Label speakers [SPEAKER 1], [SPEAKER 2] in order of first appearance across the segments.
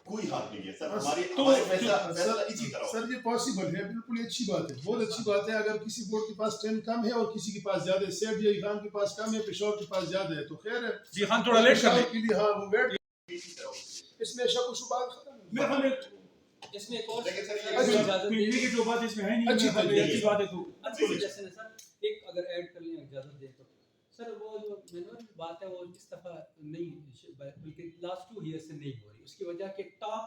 [SPEAKER 1] کوئی ہاتھ نہیں ہے سر. ہمارے فیصلہ اسی طرح.
[SPEAKER 2] سر یہ پاسبل ہے, بالکل اچھی بات ہے, بہت اچھی بات ہے. اگر کسی بورڈ کے پاس 10 کم ہے اور کسی کے پاس زیادہ ہے, سیف جی خان کے پاس کم ہے, پشاور کے پاس زیادہ ہے, تو خیر ہے
[SPEAKER 3] جی خان تھوڑا لیٹ کر
[SPEAKER 2] کے لیے. ہاں وہ ویٹ, اس میں شک و شبہات ختم ہے.
[SPEAKER 4] اس میں ایک اور
[SPEAKER 3] جو بات اس میں ہے نہیں اچھی بات ہے. تو
[SPEAKER 4] سجیشن ہے سر, ایک اگر ایڈ کر لیں اجازت دیں تو سر, وہ جو مینول بات ہے وہ اس دفعہ نہیں بلکہ لاسٹ 2 ایئر سے نہیں ہو رہی. اس کی وجہ کہ ٹاپ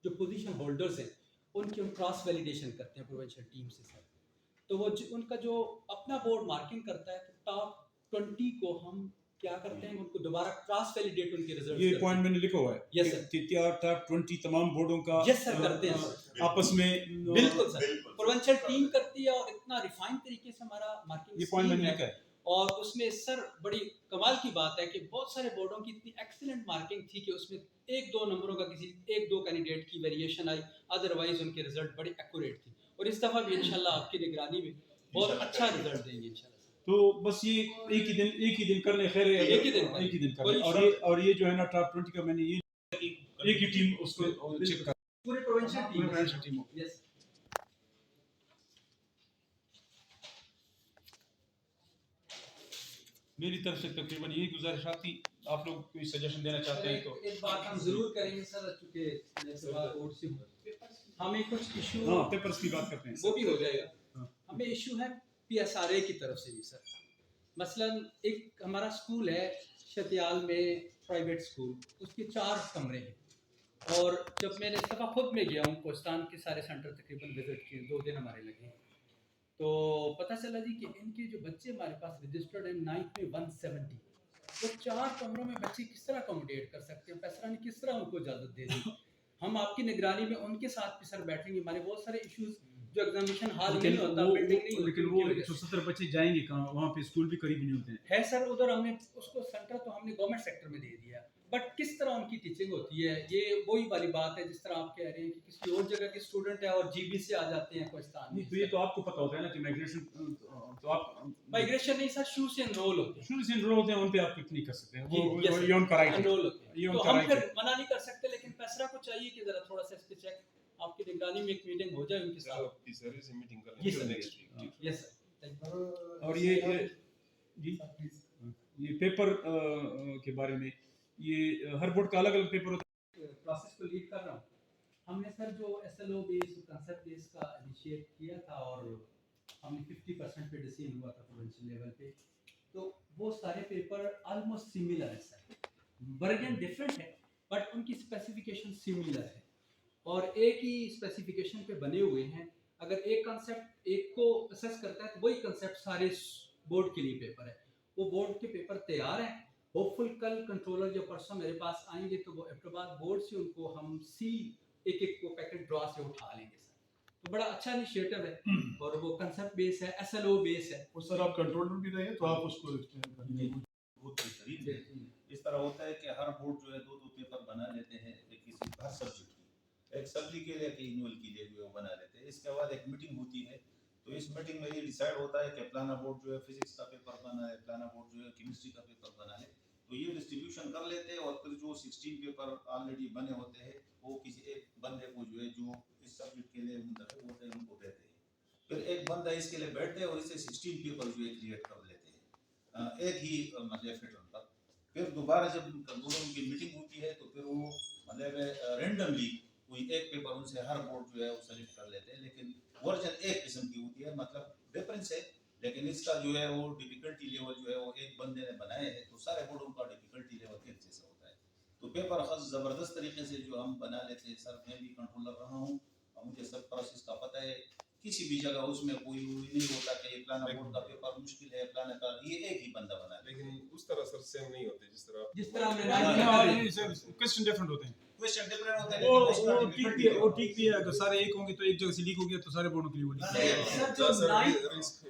[SPEAKER 4] جو پوزیشن ہولڈرز ہیں ان کی ہم کراس ویلیڈیشن کرتے ہیں پروونشل ٹیم سے سر. تو وہ ان کا جو اپنا بورڈ مارکنگ کرتا ہے تو ٹاپ 20 کو ہم کیا کرتے ہیں, ان کو دوبارہ کراس ویلیڈیٹ ان کے ریزلٹ.
[SPEAKER 3] یہ پوائنٹ میں نے لکھا ہوا ہے.
[SPEAKER 4] یس سر,
[SPEAKER 3] کہ کیا ٹاپ 20 تمام بورڈوں کا
[SPEAKER 4] یس سر کرتے ہیں سر
[SPEAKER 3] آپس میں.
[SPEAKER 4] بالکل سر, پروونشل ٹیم کرتی ہے اور اتنا ریفائن طریقے سے ہمارا مارکنگ
[SPEAKER 3] یہ پوائنٹ میں نے لکھا ہے.
[SPEAKER 4] اور اس میں سر بڑی کمال کی بات ہے کہ بہت سارے بورڈوں کی اتنی ایکسیلنٹ مارکنگ تھی کہ اس میں 1-2 نمبروں کا کسی 1-2 کینڈیڈیٹ کی ویریشن آئی, ادروائز ان کے رزلٹ بڑے ایکوریٹ تھی. اور اس دفعہ بھی انشاءاللہ آپ کی نگرانی میں بہت اچھا رزلٹ دیں گے انشاءاللہ.
[SPEAKER 3] تو بس یہ ایک ہی دن کر لیں, خیر ہے ایک ہی دن کر لیں. اور یہ جو ہے نا ٹاپ 20 کا میں نے یہ ایک ہی ٹیم اس کو چیک کر
[SPEAKER 4] پورے پروونشل ٹیم. یس
[SPEAKER 3] میری طرف سے تقریباً یہی گزارشات تھی. آپ لوگ کوئی سجیشن دینا چاہتے ہیں تو
[SPEAKER 4] ایک بات ہم ضرور کریں گے سر, چونکہ ہمیں کچھ ایشو,
[SPEAKER 3] ہاں پیپرز کی بات کرتے ہیں,
[SPEAKER 4] وہ بھی ہو جائے گا. ہمیں ایشو ہے PSRA کی طرف سے بھی سر. مثلا ایک ہمارا اسکول ہے شتیال میں, پرائیویٹ اسکول, اس کے 4 کمرے ہیں. اور جب میں نے اس دفعہ خود میں گیا ہوں, کوستان کے سارے سینٹر تقریباً وزٹ کیے, 2 دن ہمارے لگے, تو پتہ چلا جی کہ ان کے جو بچے ہمارے پاس رجسٹرڈ ہیں 9th میں 170. وہ 4 کمروں میں بچے کس طرح اکوموڈیٹ کر سکتے ہیں, پیسرا نے کس طرح ان کو اجازت دے دی. ہم آپ کی نگرانی میں ان کے ساتھ بھی سر بیٹھیں گے. ہمارے بہت سارے ایشوز جو ایگزامینیشن ہال میں ہوتا, بلڈنگ نہیں ہوتی,
[SPEAKER 3] لیکن وہ 170 بچے جائیں گے کہاں, وہاں پہ اسکول بھی قریب نہیں ہوتے ہیں.
[SPEAKER 4] ہے سر. ادھر ہم نے اس کو سینٹر تو ہم نے گورنمنٹ سیکٹر میں دے دیا, بٹ کس طرح ان کی ٹیچنگ ہوتی ہے, یہ وہی والی بات ہے جس طرح آپ کہہ رہے ہیں کہ کسی اور جگہ کے اسٹوڈنٹ ہیں اور GB سے آ جاتے ہیں کوستان میں.
[SPEAKER 3] تو یہ تو آپ کو پتہ ہوتا ہے نا کہ مائگریشن, تو آپ
[SPEAKER 4] مائگریشن نہیں سر, شروع سے انرول ہوتے ہیں,
[SPEAKER 3] شروع سے انرول ہوتے ہیں, ان پہ آپ کچھ نہیں کر سکتے ہیں. وہ یہ ان کا رائٹ ہے,
[SPEAKER 4] انرول ہوتے ہیں,
[SPEAKER 3] یہ ان
[SPEAKER 4] تو
[SPEAKER 3] کا
[SPEAKER 4] ہم
[SPEAKER 3] رائٹ
[SPEAKER 4] پھر
[SPEAKER 3] ہے.
[SPEAKER 4] منع نہیں کر سکتے. لیکن پیسرا کو چاہیے کہ ذرا تھوڑا سا اس پہ چیک, آپ کی نگرانی میں ایک میٹنگ ہو جائے ان کے ساتھ. یس سر.
[SPEAKER 3] اور یہ جی یہ پیپر کے بارے میں, یہ ہر بورڈ کا الگ الگ پیپر ہوتا ہے.
[SPEAKER 4] پروسیس کو لیڈ کر رہا ہوں. ہم نے سر جو SLO بیس, کنسپٹ بیس کا انیشیٹ کیا تھا, اور ہم نے 50% پہ ڈیسیژن ہوا تھا پروونشل لیول پہ, تو وہ سارے پیپر آلموسٹ سملر ہے سر. ورژن ڈفرینٹ ہے بٹ ان کی اسپیسیفکیشن سملر ہے, اور ایک ہی اسپیسیفکیشن پہ بنے ہوئے ہیں. اگر ایک کنسپٹ ایک کو اسیس کرتا ہے تو وہی کنسپٹ سارے بورڈ کے لیے پیپر ہے. وہ بورڈ کے پیپر تیار ہیں. ہوپ فل کل کنٹرولر جو پرسوں میرے پاس آئیں گے تو وہ ایبٹاباد بورڈ سے ان کو ہم ایک کو پیکٹ ڈرا سے اٹھا لیں گے سر. تو بڑا اچھا انیشیٹو ہے, اور وہ کنسپٹ بیس ہے, SLO بیس ہے.
[SPEAKER 2] اور سر آپ کنٹرولر بھی رہے تو آپ اس کو ایکسپلین کریں گے.
[SPEAKER 5] بہت بہترین ہے. اس طرح ہوتا ہے کہ ہر بورڈ جو ہے 2 پیپر بنا لیتے ہیں کسی ہر سبجیکٹ کی, ایک سبجیکٹ کے لیے کہ انول کے لیے جو ہے بنا لیتے ہیں. اس کے بعد ایک میٹنگ ہوتی ہے, تو اس میٹنگ میں یہ ڈیسائیڈ ہوتا ہے کہ پلانا بورڈ جو ہے فزکس کا پیپر بنا ہے, پلانا بورڈ جو ہے کیمسٹری کا پیپر بنا ہے. تو یہ ڈسٹریبیوشن کر لیتے ہیں, اور پھر جو 16 پیپر آلریڈی بنے ہوتے ہیں وہ کسی ایک بندے کو جو ہے جو اس سبجیکٹ کے لیے منتخب ہوتے ہیں ان کو دیتے ہیں. پھر ایک بندہ اس کے لیے بیٹھتے ہیں اور اسے 16 پیپر جو ہے کریٹ کر لیتے ہیں ایک ہی مطلب پیٹرن پر. پھر دوبارہ جب دونوں کی میٹنگ ہوتی ہے تو پھر وہ مطلب رینڈملی کوئی ایک پیپر ان سے ہر بورڈ جو ہے وہ سلیکٹ کر لیتے ہیں. لیکن ورژن ایک قسم کی ہوتی ہے, مطلب ڈفرینس ہے, لیکن اس کا جو ہے وہ ڈیفیکلٹی لیول جو ہے وہ ایک بندے نے بنائے ہیں, تو سارے بورڈوں کا ڈیفیکلٹی لیول ایک جیسا ہوتا ہے. تو پیپر خاص زبردست طریقے سے جو ہم بنا لیتے ہیں سر. میں بھی کنٹرولر رہا ہوں اور مجھے سب پروسیس کا پتہ ہے. کسی بھی جگہ اس میں کوئی نہیں ہوتا کہ یہ پلانا بورڈ کا پیپر مشکل ہے, پلانا کا یہ ایک ہی بندہ بنا ہے.
[SPEAKER 6] لیکن اس طرح سر سیم نہیں ہوتے جس
[SPEAKER 4] طرح ہم نے
[SPEAKER 3] کوسچن ڈفرنٹ ہوتے ہیں.
[SPEAKER 5] کوسچن ڈفرنٹ ہوتا ہے,
[SPEAKER 3] وہ ٹھیک بھی ہے. اگر سارے ایک ہوں گے تو ایک جگہ سے لیک ہو گیا تو سارے بورڈوں کے لیے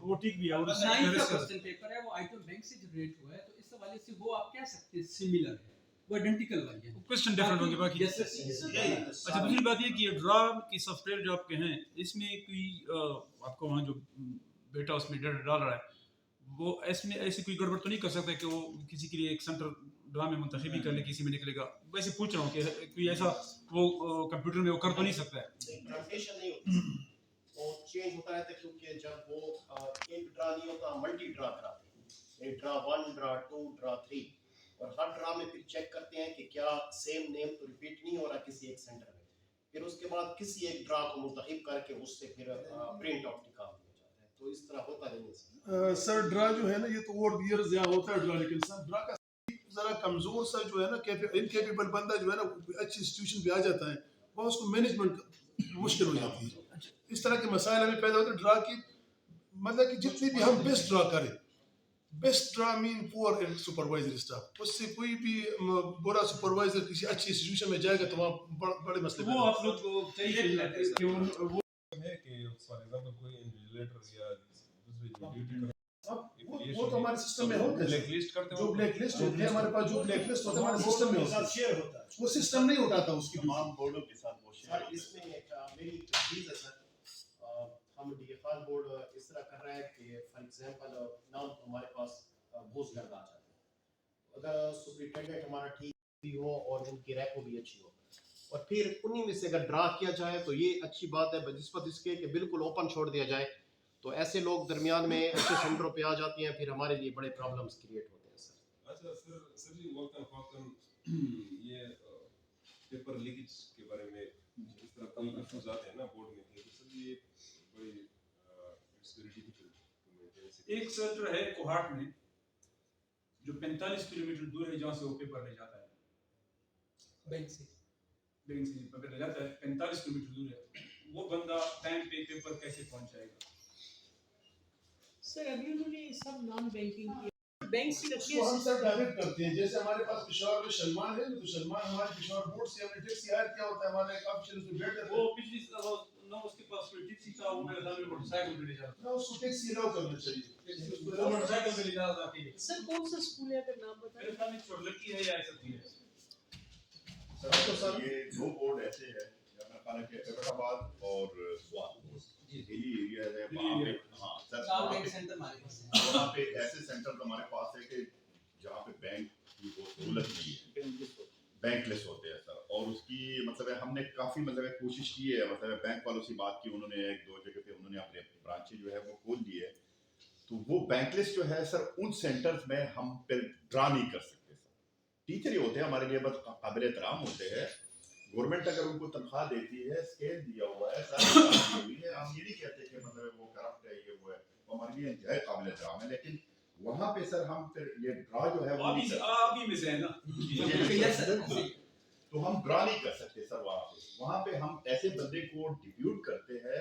[SPEAKER 3] وہ ٹھیک بھی ہے. اور
[SPEAKER 4] 9 کا کوسچن پیپر ہے وہ آئٹم بینک سے جنریٹ ہوا ہے, تو اس حوالے سے وہ آپ کہہ سکتے ہیں سملر ہے, وہ آئیڈینٹیکل والی ہے.
[SPEAKER 3] کوسچن ڈفرنٹ ہوں گے باقی. اچھا دوسری بات یہ کہ ڈرا کی سافٹ ویئر جو آپ کے ہیں, اس میں کوئی آپ کو وہاں جو بیٹا اس میں ڈیٹا ڈال رہا ہے وہ اس میں ایسی کوئی گڑبڑ تو نہیں کر سکتا کہ وہ کسی کے لیے ایک سینٹر ڈرا میں منتخبی کر لے, کسی میں نکلے گا. ویسے پوچھ رہا ہوں کہ کوئی ایسا वो कंप्यूटर में वो कर तो नहीं सकता है.
[SPEAKER 1] ट्रांसलेशन नहीं होती वो चेंज होता रहता है क्योंकि जब वो एक ड्रा नहीं होता मल्टी ड्रा कराते हैं एक ड्रा 1 ड्रा 2 ड्रा 3 और हर ड्रा में फिर चेक करते हैं कि क्या सेम नेम तो रिपीट नहीं हो रहा किसी एक सेंटर में फिर उसके बाद किसी एक ड्रा को मुंतखब करके उससे फिर प्रिंट आउट निकाल दिया जाता है तो इस तरह होता नहीं है
[SPEAKER 2] सर ड्रा जो है ना ये तो और ईयर्स यहाँ होता है ड्रा लेकिन सर ड्रा का जरा कमजोर सा जो है ना इनकेपेबल बंदा जो है ना अच्छी इंस्टीट्यूशन पे आ जाता है वहाँ उसको मैनेजमेंट मुश्किल हो जाती है इस तरह के मसाइल हमें पैदा होते हैं ड्रा की मतलब कि जितनी भी हम बेस्ट ड्रा करें best draw mean poor supervisor staff उससे कोई भी बुरा सुपरवाइजर किसी अच्छी इंस्टीट्यूशन में जाएगा तो वहाँ बड़े मसले
[SPEAKER 3] वो आप लोग को चाहिए कि वो
[SPEAKER 6] है कि फॉर एग्जांपल कोई इन्विजिलेटर या दूसरी जो ड्यूटी
[SPEAKER 2] वो तो हमारे सिस्टम में होता है
[SPEAKER 3] ब्लैक लिस्ट करते
[SPEAKER 2] जो ब्लैक लिस्ट होती है हमारे पास जो ब्लैक लिस्ट होता है हमारे सिस्टम में होता है
[SPEAKER 1] शेयर होता है
[SPEAKER 2] वो सिस्टम नहीं उठाता उसकी
[SPEAKER 1] तमाम बोर्डों के साथ वो शेयर इसमें मेरी तजवीज़ है सर हम डीएफआर बोर्ड इस तरह कर रहा है कि फॉर एग्जांपल नाम तो हमारे पास बहुत ज़्यादा आ जाता है अगर सुपरिटेंडेंट हमारा ठीक भी हो और उनकी रैंक भी अच्छी हो और फिर उन्हीं में से अगर ड्रा किया जाए तो ये अच्छी बात है बनिस्बत इसके कि बिल्कुल ओपन छोड़ दिया जाए तो ऐसे लोग दरमियान में अच्छे सेंटरों पे आ जाती हैं फिर हमारे लिए बड़े प्रॉब्लम्स क्रिएट होते हैं सर
[SPEAKER 6] अच्छा सर जी वक्त ये पेपर लीकेज के बारे में इस तरह कोई इश्यूज आते हैं ना बोर्ड में तो सर ये बड़ी इट्स वेरी डिफिकल्ट
[SPEAKER 3] एक सेंटर है कोहाट में जो 45 किलोमीटर दूर है जहाँ से वो पेपर ले जाता है बैंक से पेपर ले जाता है 45 किलोमीटर दूर है वो बंदा टाइम पे पेपर कैसे पहुँचाएगा
[SPEAKER 7] सर अभी उन्होंने सब नॉन बैंकिंग बैंक से रखी
[SPEAKER 2] उसको हम सर डायरेक्ट करते हैं जैसे हमारे पास पेशावर में सलमान है तो सलमान हमारे पेशावर बोर्ड से हमने टैक्सी हायर किया होता है हमारा एक ऑफिशियल उसमें बैठ जाता
[SPEAKER 3] वो पिछली ना उसके पास कोई टैक्सी था वो मेरे सामने मोटरसाइकिल पे ले जा
[SPEAKER 2] है ना उसको टैक्सी अलाउ करना चाहिए टैक्सी उसको
[SPEAKER 3] वो मोटरसाइकिल पे ले जा रहा था
[SPEAKER 7] सर कौन सा स्कूल है अगर नाम बताएं
[SPEAKER 3] मेरे सामने छोड़ लड़की है या ऐसा थी
[SPEAKER 1] सर
[SPEAKER 8] ये दो बोर्ड ऐसे हैं खाना के अहमदाबाद और स्वाद दिल्ली एरिया है वहाँ पे हाँ सर वहाँ पे ऐसे सेंटर हमारे पास है कि जहाँ पे बैंक की वो सहूलत नहीं है बैंकलेस होते हैं सर और उसकी मतलब है हमने काफ़ी मतलब है कोशिश की है मतलब बैंक वालों से बात की उन्होंने एक दो जगह पे उन्होंने अपने ब्रांचें जो है वो खोल दी है तो वो बैंकलेस जो है सर उन सेंटर्स में हम फिर ड्रा नहीं कर सकते सर टीचर ही होते हैं हमारे लिए बस काबिल एहतराम होते हैं गवर्नमेंट अगर उनको तनख्वाह देती है स्केल दिया हुआ है सारी हुई है हम ये नहीं कहते कि मतलब वो करप्ट है ये वो है वो हमारे लिए इंतहाई काबिल एहतराम है लेकिन वहाँ पे सर हम फिर ये ड्रा जो है वो
[SPEAKER 3] अभी में से है ना
[SPEAKER 8] तो हम ड्रा नहीं कर सकते सर वहाँ पे हम ऐसे बंदे को डिप्यूट करते हैं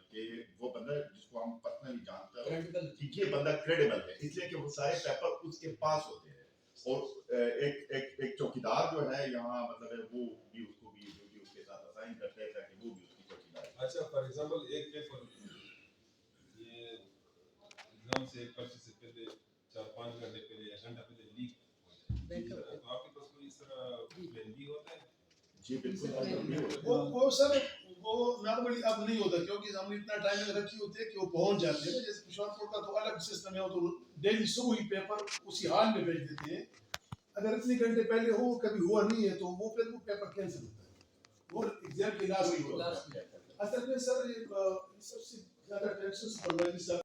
[SPEAKER 8] कि वो बंदा जिसको हम पर्सनली जानते हैं कि ये बंदा क्रेडिबल है इसलिए कि वो सारे पेपर उसके पास होते हैं और एक चौकीदार जो है यहाँ मतलब वो भी उसको भी ड्यूटी उसके साथ असाइन करते हैं ताकि वो भी उसकी चौकीदारी
[SPEAKER 6] अच्छा फॉर एग्जांपल एक पेपर ये एग्जाम से एक पर्ची से पहले 4-5 घंटे पहले या घंटा पहले लीक हो जाए तो आपके पास कोई इस तरह प्लान बी होता है
[SPEAKER 8] जी बिल्कुल
[SPEAKER 2] वो सर वो नॉर्मली अब नहीं होता क्योंकि हमने इतना टाइम रखी होती है कि वो पहुंच जाते हैं जैसे किशोरपुर का तो अलग सिस्टम है तो डेली सुबह ही पेपर उसी हाल में भेज देते हैं अगर इतने घंटे पहले हो कभी हुआ नहीं है तो वो फिर वो पेपर कैंसिल होता है वो एग्जाम के लास्ट में होता है असल में सर ये सबसे ज़्यादा टेंशन सुपरवाइजर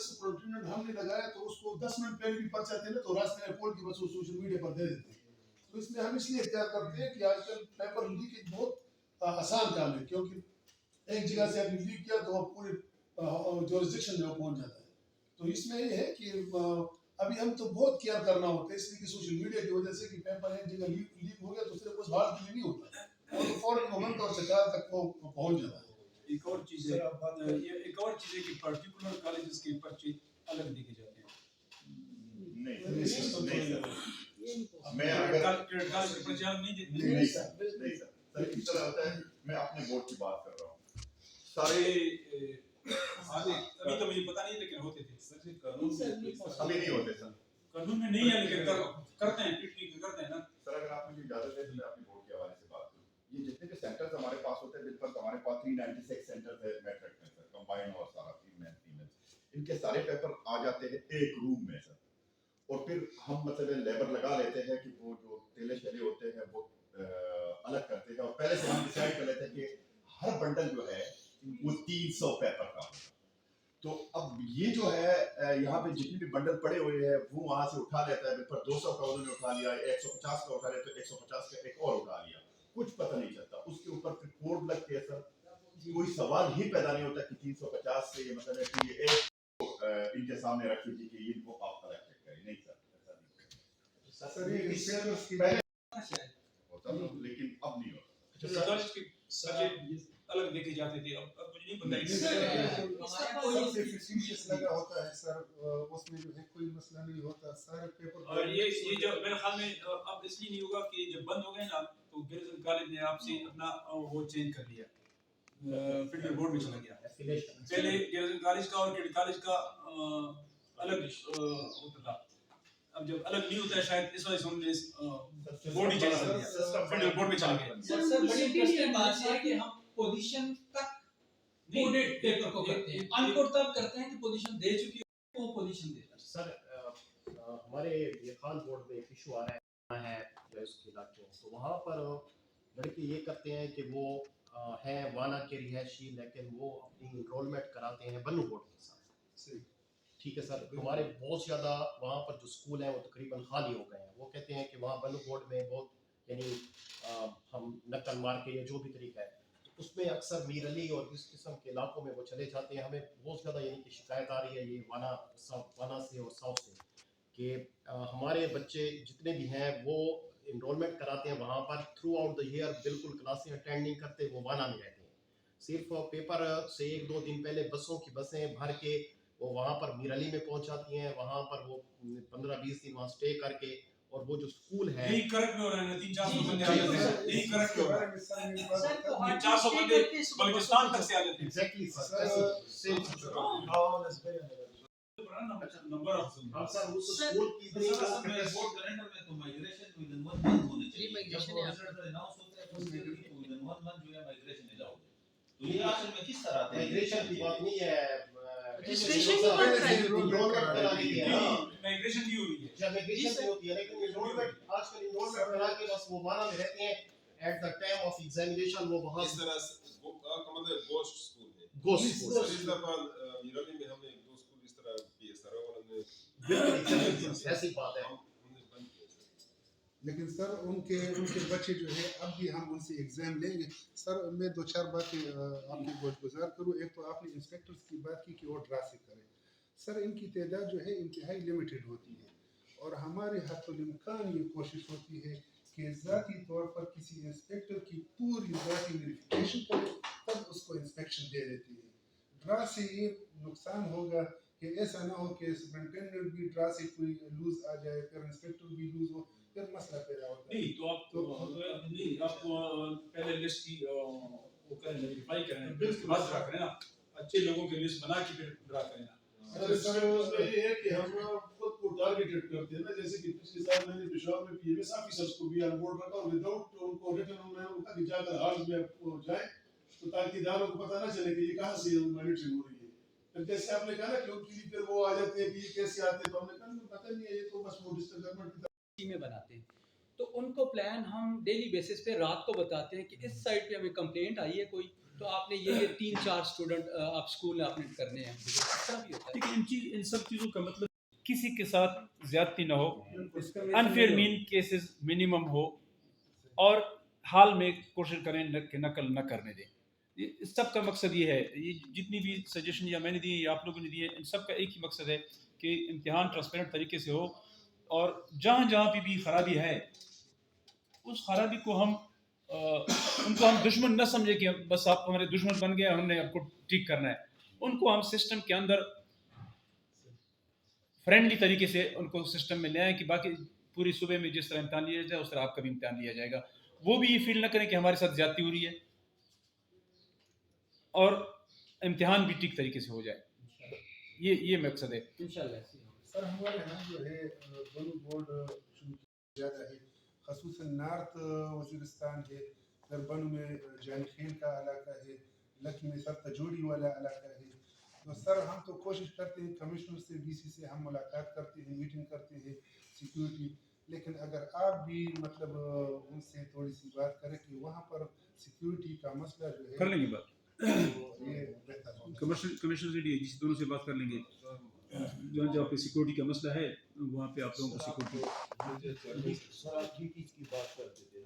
[SPEAKER 2] सुपरिटेंडेंट हमने लगाया तो उसको 10 मिनट पहले भी पर्चा देना तो रास्ते में पोल की बस सोशल मीडिया पर दे देते हैं तो इसमें हम इसलिए इख्तियार करते हैं कि आजकल पेपर लीकेज बहुत आसान काम है क्योंकि एक जगह से आपने लीक किया तो पूरे जुरिसडिक्शन में वो पहुंच जाता है तो इसमें ये है कि अभी हम तो बहुत केयर करना होता है इसलिए कि सोशल मीडिया की वजह से कि पेपर एक जगह लीक हो गया तो सिर्फ उस बात के लिए नहीं होता और तो फौरन मोमेंट और सरकार तक वो पहुंच जाता है
[SPEAKER 3] एक और चीज़ है ये एक और चीज़ है कि पर्टिकुलर कॉलेजेस के पर्चे अलग देखे जाते हैं
[SPEAKER 8] नहीं मैं अगर
[SPEAKER 3] क्रेडिट कार्ड के पर्चे अलग नहीं देते
[SPEAKER 8] नहीं सर इस तरह होता है मैं अपने बोर्ड की बात कर रहा हूँ सारे
[SPEAKER 3] अभी तो मुझे पता नहीं लेकिन होते थे
[SPEAKER 6] सर जी कानून
[SPEAKER 8] अभी नहीं होते सर
[SPEAKER 3] कानून में नहीं है लेकिन करते हैं करते हैं ना
[SPEAKER 8] सर अगर आप मुझे इजाजत है तो मैं अपनी बोर्ड के हवाले से बात करूँ ये जितने भी सेंटर्स हमारे पास होते हैं बिल्कुल हमारे पास 396 सेंटर्स है मैट्रिक में सर कंबाइन और सारा फीमेल इनके सारे पेपर आ जाते हैं एक रूम में सर और फिर हम मतलब लेबर लगा लेते हैं कि वो जो तेले शले होते हैं वो अलग करते थे और पहले से हम डिसाइड कर लेते थे कि हर बंडल जो है वो 300 पेपर का होगा। तो अब ये जो है यहाँ पे जितने भी बंडल पड़े हुए हैं वो वहां से उठा लेता है, फिर 200 का उन्होंने उठा लिया, 150 का उठा लिया, तो 150 का एक और उठा लिया, कुछ पता नहीं चलता। उसके ऊपर फिर कोड लगते हैं सर, कोई सवाल ही पैदा नहीं होता कि 350 से मतलब कि ये एक इनके सामने रख दीजिए कि ये वो आप कलेक्ट करें, नहीं सर ऐसा नहीं
[SPEAKER 2] सर ये इंस्पेक्टर्स की
[SPEAKER 8] पहले होता था लेकिन अब नहीं होता।
[SPEAKER 3] अलग देखे जाते थे, अब मुझे नहीं पता
[SPEAKER 2] सबसे फैसिलिटीज लगा होता है सर, उसमें जो है कोई मसला नहीं होता, सारे पेपर
[SPEAKER 3] और ये जो मेरे ख्याल में अब इसलिए नहीं होगा कि जब बंद हो गए ना तो गिरिजन कॉलेज ने आपसे अपना वो चेंज कर लिया, फिल्टर बोर्ड में चला गया। पहले गिरिजन कॉलेज का और किड कॉलेज का अलग होता था, अब जब अलग नहीं होता है शायद इस वजह से उन्होंने बोर्ड ही चेंज कर दिया, फिल्टर बोर्ड में चला गया।
[SPEAKER 4] सर बड़ी इंटरेस्टिंग बात है कि हम पोजीशन तक कोडेड पेपर को करते हैं, अनकोड तब करते हैं कि पोजीशन दे चुकी है वो पोजीशन देता है।
[SPEAKER 1] सर हमारे ये खान बोर्ड में एक इशू आ रहा है जो इसके इलाके में, तो वहाँ पर लड़के ये करते हैं कि वो है वाना के रिहायशी, लेकिन वो अपनी इनरोलमेंट कराते हैं बन्नू बोर्ड के साथ। ठीक है सर, हमारे बहुत ज़्यादा वहाँ पर जो स्कूल हैं वो तकरीबन खाली हो गए हैं। वो कहते हैं कि वहाँ बन्नू बोर्ड में बहुत यानी हम नकल मार के या जो भी तरीका है, तो उसमें अक्सर मीर अली और इस किस्म के इलाकों में वो चले जाते हैं। हमें बहुत ज़्यादा यानी कि शिकायत आ रही है ये वाना से और साउथ से कि हमारे बच्चे जितने भी हैं वो इनरोलमेंट कराते हैं वहाँ पर, थ्रू आउट द ईयर बिल्कुल क्लासें अटेंड नहीं करते, वो वाना में रहते हैं। सिर्फ पेपर से 1-2 दिन पहले बसों की बसें भर के वो वहाँ पर मीर अली में पहुँच जाती हैं, वहाँ पर वो 15-20 दिन वहाँ स्टे करके, और वो जो स्कूल है
[SPEAKER 3] यही करक में हो रहा है, 300-400 बंदे आ जाते हैं, यही करक में हो रहा है।
[SPEAKER 7] सर तो
[SPEAKER 3] ये
[SPEAKER 7] आज
[SPEAKER 3] 400
[SPEAKER 7] स्टे
[SPEAKER 3] बंदे
[SPEAKER 7] करके सुबह
[SPEAKER 3] बलूचिस्तान तक से आ जाते हैं।
[SPEAKER 1] एग्जैक्टली
[SPEAKER 3] नंबर ऑफ
[SPEAKER 1] हाँ सर, उस
[SPEAKER 7] सर,
[SPEAKER 1] स्कूल की इतनी
[SPEAKER 5] बोर्ड कैलेंडर में तो माइग्रेशन विद इन 1 मंथ होनी चाहिए।
[SPEAKER 7] Remigration
[SPEAKER 5] जब
[SPEAKER 7] है।
[SPEAKER 5] रिजल्ट अनाउंस होता है तो उसके विद इन 1 मंथ जो है माइग्रेशन अलाउड है। तो ये असल में किस तरह आता है?
[SPEAKER 1] माइग्रेशन की बात नहीं है,
[SPEAKER 7] Registration की बात कर रहे हैं।
[SPEAKER 1] इनरोलमेंट कराने की है।
[SPEAKER 3] माइग्रेशन नहीं हो रही है।
[SPEAKER 1] जब माइग्रेशन नहीं होती है, लेकिन इनरोलमेंट आजकल इनरोलमेंट करा के बस वो माना में रहते हैं, at the time of examination वो वहां
[SPEAKER 6] इस तरह से का मतलब गोस्ट स्कूल है।
[SPEAKER 1] गोस्ट
[SPEAKER 6] सर इस दफा मीराली में हमने 2 स्कूल इस तरह किए सर, और हमने
[SPEAKER 1] बिल्कुल ऐसी बात है।
[SPEAKER 6] हमने बंद किए सर।
[SPEAKER 2] लेकिन सर उनके बच्चे जो है अब भी हम उनसे एग्जाम लेंगे। सर मैं 2-4 बातें आपकी गुज़ार करूँ। एक तो आपने इंस्पेक्टर्स की बात की कि वो ड्रा से करें। सर इनकी तादाद जो है इंतहाई लिमिटेड होती है, और हमारे हत्तुल-इम्कान ये कोशिश होती है कि ज़ाती तौर पर किसी इंस्पेक्टर की पूरी ज़ाती वेरिफिकेशन करें, तब उसको इंस्पेक्शन दे देती है। ड्रा से ये नुकसान होगा कि ऐसा ना हो कि सुपरिटेंडेंट भी ड्रा से कोई लूज आ जाए, फिर इंस्पेक्टर भी लूज हो, फिर मसला पैदा होता है।
[SPEAKER 3] नहीं तो आप नहीं आप पहले लिस्ट की वो करें, वेरीफाई करें, उसके बाद ड्रा करें ना, अच्छे लोगों की लिस्ट बना के फिर ड्रा करें ना।
[SPEAKER 2] सर उसमें ये है कि हम खुद को टारगेटेड करते हैं ना, जैसे कि पिछले साल मैंने पेशावर में पीएमएस ऑफिसर्स को भी ऑन बोर्ड रखा और विदाउट उनको रिटर्न में उनका कि जाकर हार्स में जाए, तो ताकि दारों को पता ना चले कि ये कहाँ से मॉनिटरिंग हो रही है। फिर जैसे आपने कहा ना कि उनके लिए फिर वो आ जाते हैं कि ये कैसे आते हैं, तो हमने कहा पता नहीं है, ये तो बस वो डिस्ट्रिक्ट गवर्नमेंट की
[SPEAKER 4] में बनाते हैं, तो उनको प्लान हम डेली बेसिस पे रात को बताते हैं कि इस साइड पे हमें कंप्लेंट आई है कोई, तो आपने ये 3-4 स्टूडेंट आप स्कूल में आपने करने हैं। ऐसा भी होता है।
[SPEAKER 3] लेकिन इन सब चीज़ों का मतलब किसी के साथ ज्यादती ना हो, अनफेयर मीन केसेस मिनिमम हो, और हाल में कोशिश करें कि नकल न करने दें। इस सब का मकसद ये है, ये जितनी भी सजेशन या मैंने दी या आप लोगों ने दिए, इन सब का एक ही मकसद है कि इम्तिहान ट्रांसपेरेंट तरीके से हो, और जहाँ जहाँ पे भी खराबी है उस खराबी को हम उनको हम दुश्मन न समझे कि बस आप हमारे दुश्मन बन गए, हमने आपको ठीक करना है। उनको हम सिस्टम के अंदर फ्रेंडली तरीके से उनको सिस्टम में ले आए कि बाकी पूरी सूबे में जिस तरह इम्तिहान लिया जाए उस तरह आपका भी इम्तिहान लिया जाएगा। वो भी ये फील न करें कि हमारे साथ ज्यादती हो रही है, और इम्तिहान भी ठीक तरीके से हो जाए। ये मकसद है
[SPEAKER 4] इंशाल्लाह।
[SPEAKER 2] सर हमारे यहाँ जो है दोनों बोर्ड शुरू ज़्यादा है, ख़ुसूसन नॉर्थ वज़ीरिस्तान है, दरबन में जान खेल का इलाका है, लख में सर तजोड़ी वाला इलाका है। तो सर हम तो कोशिश करते हैं कमिश्नर से डीसी से हम मुलाकात करते हैं, मीटिंग करते हैं, सिक्योरिटी لیکن اگر آپ بھی مطلب ان سے تھوڑی سی بات کریں کہ وہاں پر سیکیورٹی کا مسئلہ جو ہے
[SPEAKER 3] کر لیں گے بات
[SPEAKER 2] تو یہ بہتر ہوگا.
[SPEAKER 3] کمرشل سے جس دونوں سے بات کر لیں گے جہاں جہاں پہ سیکورٹی کا مسئلہ ہے وہاں پہ آپ لوگوں کو سیکورٹی.
[SPEAKER 9] سر آپ کی چیز کی بات کرتے تھے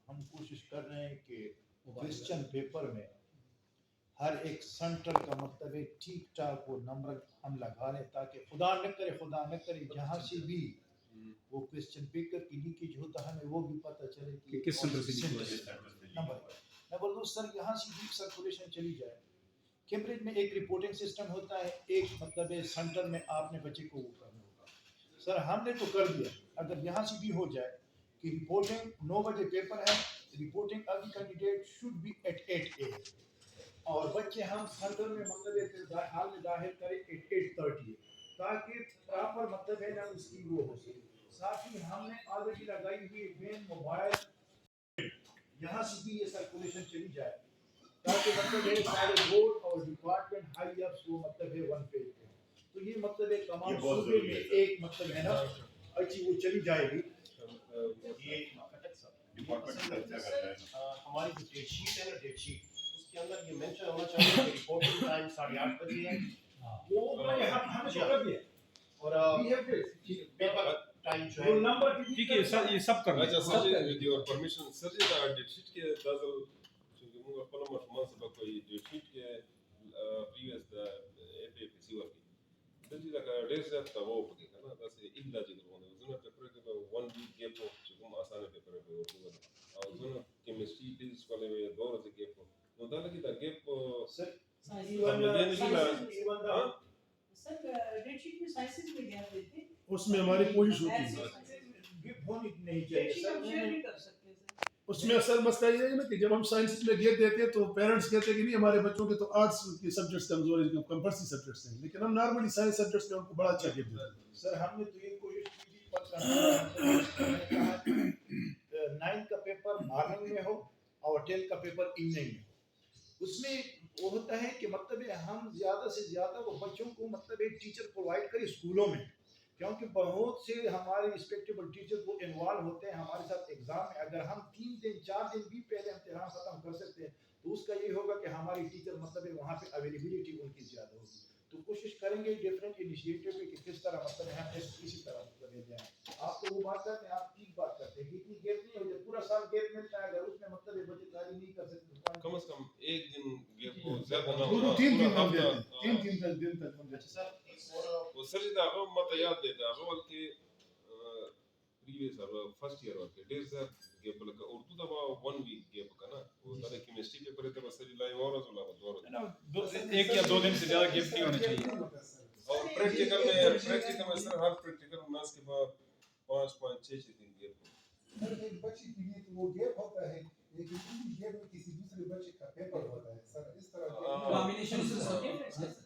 [SPEAKER 9] ہم کوشش کر رہے ہیں کہ کوشچن پیپر میں ہر ایک سینٹر کا مطلب ہے ٹھیک ٹھاک وہ نمبر ہم لگا لیں تاکہ خدا نہ کرے جہاں سے بھی وہ کوشچن پیپر کی لیکیج ہوتا ہے ہمیں وہ بھی پتہ چلے کہ
[SPEAKER 3] کس سینٹر سے
[SPEAKER 9] کون
[SPEAKER 3] لیکیج
[SPEAKER 9] نمبر 2 سر یہاں سے بھی سرکولیشن چلی جائے. کیمبرج میں ایک رپورٹنگ سسٹم ہوتا ہے ایک مطلب ہے سینٹر میں آپ نے بچے کو وہ کرنا ہوگا. سر ہم نے تو کر دیا اگر یہاں سے بھی ہو جائے کہ رپورٹنگ 9 بجے پیپر ہے رپورٹنگ ابھی candidate should be at 8 AM اور بچے ہم سینٹر میں مطلب حال میں داخل کریں 8:30 تاکہ پراپر مطلب ہے نا اس کی وہ ہو سکے. ساتھ ہی ہم نے آلریڈی لگائی ہوئی وین موبائل یہاں سے بھی یہ سرکولیشن چلی جائے تاکہ مطلب ہے سارے بورڈ اور ڈپارٹمنٹ ہائی اپس وہ مطلب ہے ون پیج پہ. تو یہ مطلب ہے تمام صوبے میں ایک مطلب ہے نا اچھی وہ چلی جائے گی.
[SPEAKER 1] یہ ہماری جو ڈیٹ شیٹ ہے نا ڈیٹ شیٹ اس کے اندر یہ مینشن ہونا چاہیے کہ رپورٹنگ ٹائم 8:30 بجے ہے
[SPEAKER 9] ہم نے کر دیا
[SPEAKER 1] اور پیپر ٹائم جو ہے
[SPEAKER 9] نمبر
[SPEAKER 3] ٹھیک ہے یہ سب کر
[SPEAKER 6] اچھا
[SPEAKER 3] لیں.
[SPEAKER 6] Sir ji with your permission sir ji دا ڈیٹ شیٹ کے دازل چې موږ خپل ماشومان سبق کوي ډیټ شیټ کې پریویس د اف ای پی سی ورکی سر جی دا ډیر زیات تاو پکې کنه دا سه الا جګرونه زونه پیپر کې 1 ویک گیپ چې کوم اسانه پیپر به ورکول او زونه کیمستري فزکس کولې وي دوه ورځې گیپ نو دا لګي دا گیپ
[SPEAKER 7] سر ڈیٹ شیٹ میں سائنسز میں گیپ دیتے ہیں
[SPEAKER 2] اس میں ہماری کوشش ہوتی ہے
[SPEAKER 9] گفٹ ہونی نہیں
[SPEAKER 7] ڈیٹ
[SPEAKER 9] چاہیے
[SPEAKER 7] شیٹ ہم شیئر
[SPEAKER 9] سر.
[SPEAKER 7] نہیں کر سکتے سر.
[SPEAKER 2] اس میں اصل مسئلہ یہ ہے نا کہ جب ہم سائنس میں گیپ دیتے ہیں تو پیرنٹس کہتے ہیں کہ نہیں ہمارے بچوں کے تو آرٹس کے سبجیکٹس کمزور ہیں کمپلسری سبجیکٹس ہیں لیکن ہم نارملی سائنس سبجیکٹس میں ان کو بڑا اچھا گیپ دیتے ہیں.
[SPEAKER 9] سر ہم نے تو یہ کوشش کی 9 کا پیپر مارننگ میں ہو اور 10 کا پیپر ایوننگ میں ہو. اس میں وہ ہوتا ہے کہ مطلب ہم زیادہ سے زیادہ وہ بچوں کو مطلب ایک ٹیچر پرووائڈ کرے اسکولوں میں کیونکہ بہت سے ہمارے رسپیکٹیبل ٹیچر وہ انوالو ہوتے ہیں ہمارے ساتھ ایگزام میں. اگر ہم 3 دن 4 دن بھی پہلے امتحان ختم کر سکتے ہیں تو اس کا یہ ہوگا کہ ہماری ٹیچر مطلب وہاں پہ اویلیبلٹی ان کی زیادہ ہوگی. تو کوشش کریں گے ڈفرینٹ انیشیٹو پہ کہ کس طرح مطلب ہم اسی طرح مطلب لے جائیں. آپ تو وہ بات کرتے ہیں آپ ٹھیک بات کرتے ہیں کہ اتنی گیپ نہیں ہو جائے پورا سال گیپ ملتا ہے اگر اس میں مطلب بچے تعلیم نہیں کر سکتے
[SPEAKER 6] کم از کم ایک دن گیپ ہو زیادہ نہ
[SPEAKER 2] وہ
[SPEAKER 6] ہو
[SPEAKER 2] 3 دن ہم دیتے ہیں 3 دن تک ہم دیتے ہیں.
[SPEAKER 1] سر ایک اور
[SPEAKER 6] وہ سر جی دا هغه ماته یاد دی دا هغه وخت کې پریویس هغه فرست ایئر ورکې ډېر زیات گیپ لکه اردو دا به 1 ویک گیپ کنه او دا د کیمستري پیپر ته به سر لای اور ولا دوه
[SPEAKER 3] ایک یا 2 دن سے زیادہ گیپ نہیں ہونا چاہیے.
[SPEAKER 6] اور پریکٹیکل میں سر ہر پریکٹیکل میں اس کے بعد 5-5-6 دن گیپ
[SPEAKER 2] سر ایک بچے کے لیے تو وہ گیپ ہوتا ہے لیکن ان گیپ میں کسی دوسرے بچے کا پیپر ہوتا ہے سر اس طرح
[SPEAKER 4] کمبینیشن سے ہوتی ہے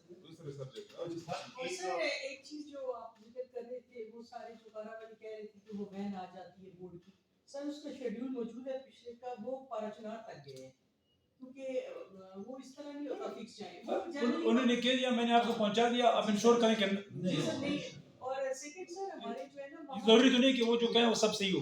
[SPEAKER 6] دوسرے سبجیکٹ
[SPEAKER 7] اور سر ایک چیز جو آپ ذکر کر رہے تھے وہ سارے جو کارا والی کہہ رہے تھے کہ وہ وین آ جاتی ہے بورڈ کی سر اس کا شیڈیول موجود ہے پچھلے کا وہ 5 تک گئے ہیں کیونکہ وہ اس طرح نہیں ہوتا فکس ٹائم
[SPEAKER 3] انہوں نے کہہ دیا میں نے آپ کو پہنچا دیا آپ انشور کریں کہ
[SPEAKER 7] نہیں. اور سیکنڈ سر ہمارے جو ہے نا
[SPEAKER 3] ضروری تو نہیں کہ وہ جو کہیں وہ سب صحیح ہو.